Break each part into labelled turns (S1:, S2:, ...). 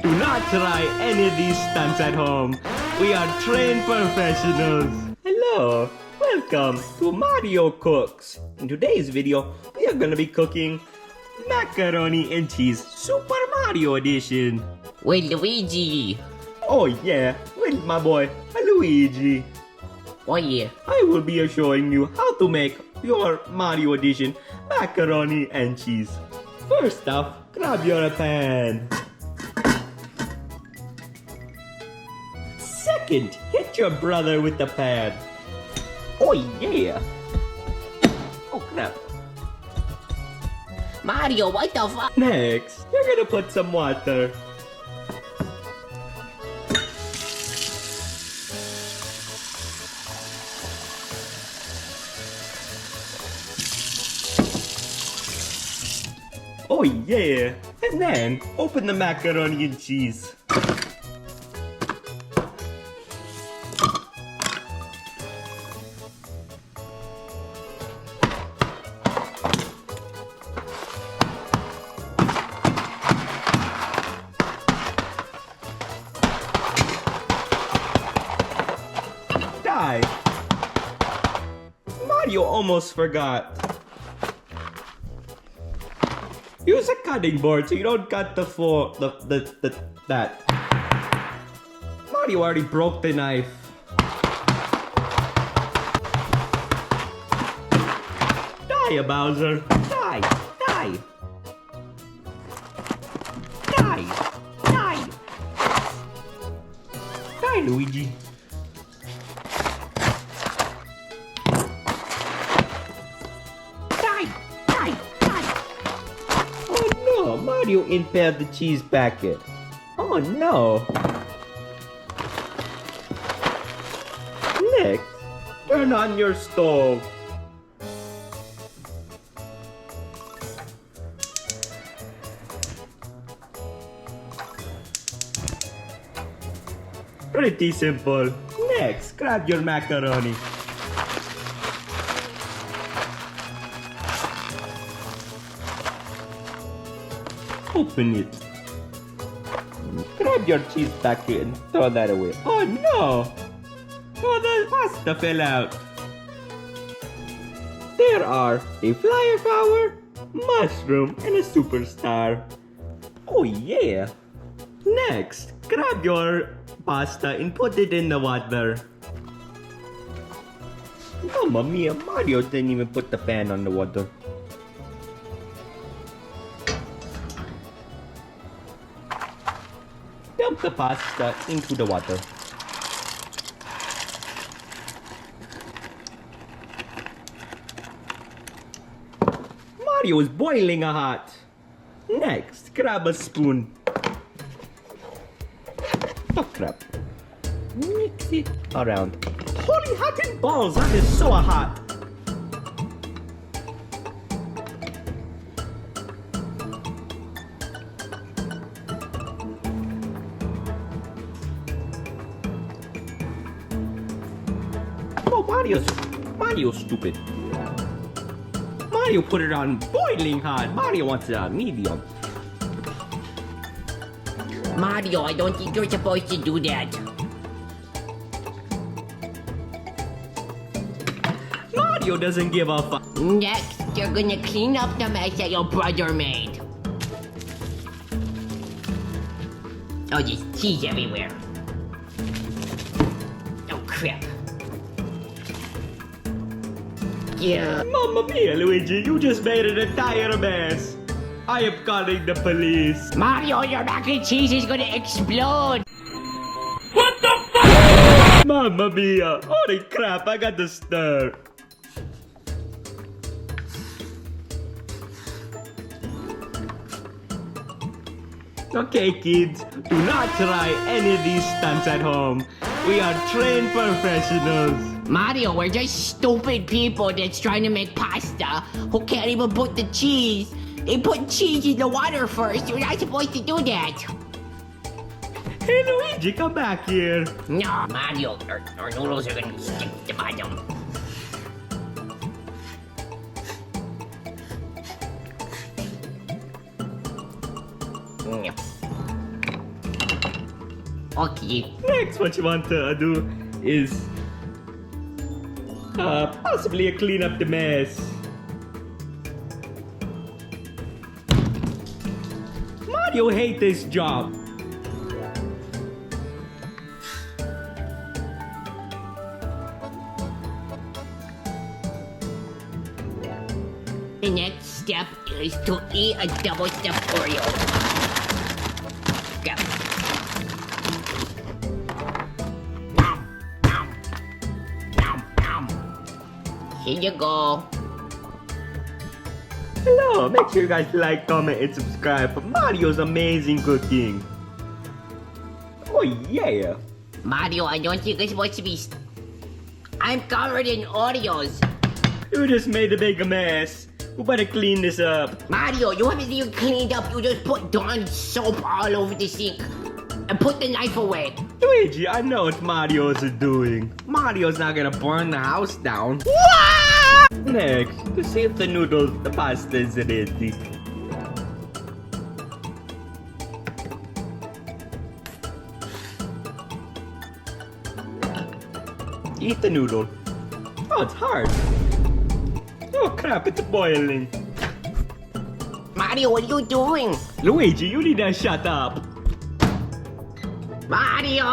S1: do not try any of these stunts at home. We are trained professionals. Hello, welcome to Mario Cooks. In today's video, we are gonna be cooking macaroni and cheese Super Mario edition.
S2: With Luigi.
S1: Oh yeah, with my boy Luigi.
S2: Oh yeah.
S1: I will be showing you how to make your Mario edition macaroni and cheese. First off, grab your pan. Second, hit your brother with the pan. Oh yeah. Oh crap.
S2: Mario, what the fuck?
S1: Next, you're gonna put some water. Oh yeah! And then, open the macaroni and cheese. Die! Mario almost forgot. Use a cutting board so you don't cut that. Mario already broke the knife. Die, Bowser. Die. Die. Die. Die. Die, Luigi. Mario impaired the cheese packet. Oh no! Next, turn on your stove. Pretty simple. Next, grab your macaroni. Open it. Grab your cheese packet and throw that away. Oh no! Oh, the pasta fell out. There are a flyer flower, mushroom, and a superstar. Oh yeah! Next, grab your pasta and put it in the water. Mamma mia, Mario didn't even put the pan on the water. Dump the pasta into the water. Mario is boiling hot. Next, grab a spoon. Oh crap. Mix it around. Holy hot and balls, that is so hot. Oh, Mario's stupid. Mario put it on boiling hot. Mario wants it on medium.
S2: Mario, I don't think you're supposed to do that.
S1: Mario doesn't give a fuck.
S2: Next, you're gonna clean up the mess that your brother made. Oh, there's cheese everywhere. Oh crap. Yeah.
S1: Mamma mia, Luigi, you just made an entire mess. I am calling the police.
S2: Mario, your mac and cheese is gonna explode.
S1: What the fuck? Mamma mia, holy crap, I got the stir. Okay, kids, do not try any of these stunts at home. We are trained professionals.
S2: Mario, we're just stupid people that's trying to make pasta who can't even put the cheese. They put cheese in the water first. You're not supposed to do that.
S1: Hey, Luigi, come back here.
S2: No, Mario, our noodles are gonna stick to the bottom. Okay.
S1: Next, what you want to do is possibly clean up the mess. Mario hates this job.
S2: The next step is to eat a double stuffed Oreo. Go. Nom, nom, nom. Here you go.
S1: Hello, make sure you guys like, comment, and subscribe for Mario's amazing cooking. Oh yeah.
S2: Mario, I don't think it's supposed to be. I'm covered in Oreos.
S1: You just made a big mess. We better clean this up.
S2: Mario, you haven't even cleaned up. You just put Dawn soap all over the sink. And put the knife away.
S1: Luigi, I know what Mario's doing. Mario's not gonna burn the house down. Next, to see if the pasta is ready. Eat the noodle. Oh, it's hard. Oh crap, it's boiling.
S2: Mario, what are you doing?
S1: Luigi, you need to shut up.
S2: Mario!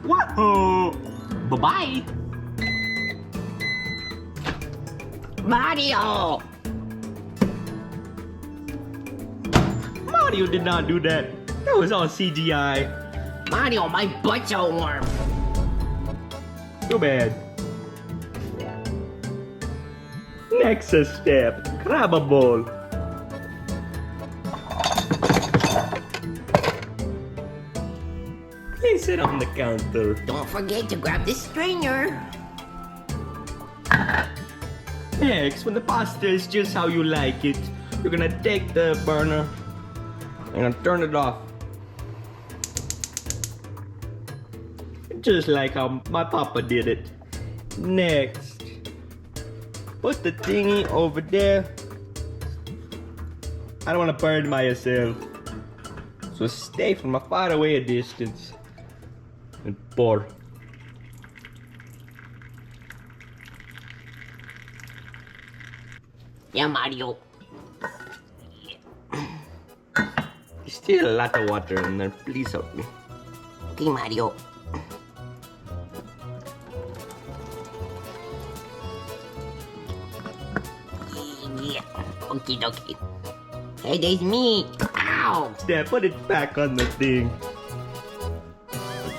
S1: What? Oh. Bye-bye.
S2: Mario!
S1: Mario did not do that. That was all CGI.
S2: Mario, my butt's all warm.
S1: Too bad. Next step, grab a bowl. Place it on the counter.
S2: Don't forget to grab the strainer.
S1: Next, when the pasta is just how you like it, you're gonna take the burner and turn it off. Just like how my papa did it. Next, put the thingy over there. I don't want to burn myself, so stay from a far away distance and pour.
S2: Yeah, Mario.
S1: There's still a lot of water in there. Please help me.
S2: Okay, Mario. Yeah. Okie dokie. Hey, there's meat. Ow!
S1: There, put it back on the thing.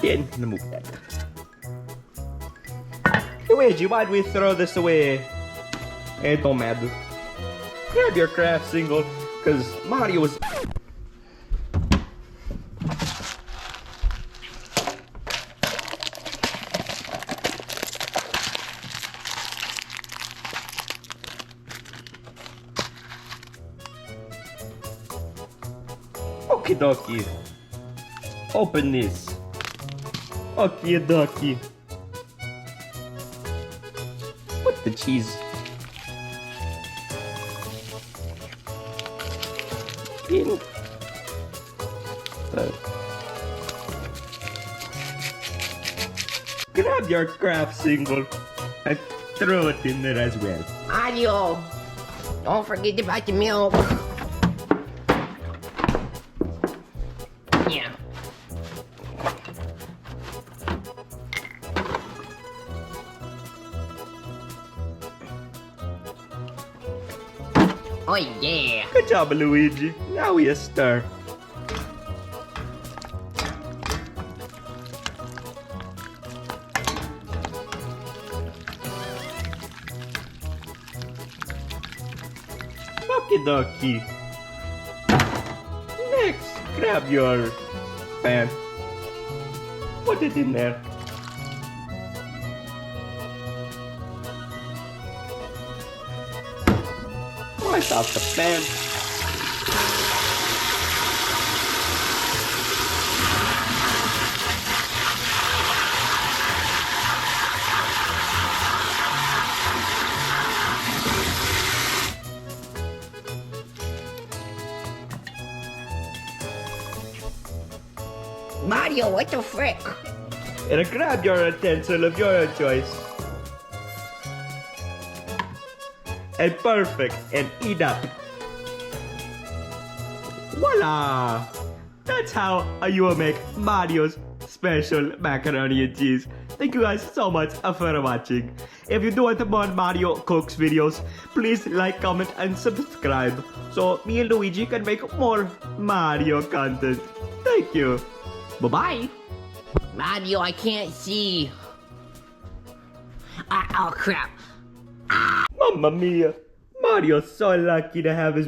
S1: Then remove that. Luigi, why'd we throw this away? It don't matter. Grab your craft single, cause Mario was. Okie dokie. Open this. Okie dokie. Put the cheese in. Grab your craft single and throw it in there as well.
S2: Mario! Don't forget about the milk. Yeah. Oh yeah.
S1: Good job, Luigi. Now we stir. Okie dokie. Next, grab your pan. Put it in there. Wash off the pan.
S2: Mario, what the frick?
S1: And grab your utensil of your choice. And perfect, and eat up. Voila! That's how you will make Mario's special macaroni and cheese. Thank you guys so much for watching. If you do want more Mario Cooks videos, please like, comment, and subscribe so me and Luigi can make more Mario content. Thank you. Bye-bye.
S2: Mario, I can't see. Oh, crap.
S1: Mamma mia. Mario's so lucky to have his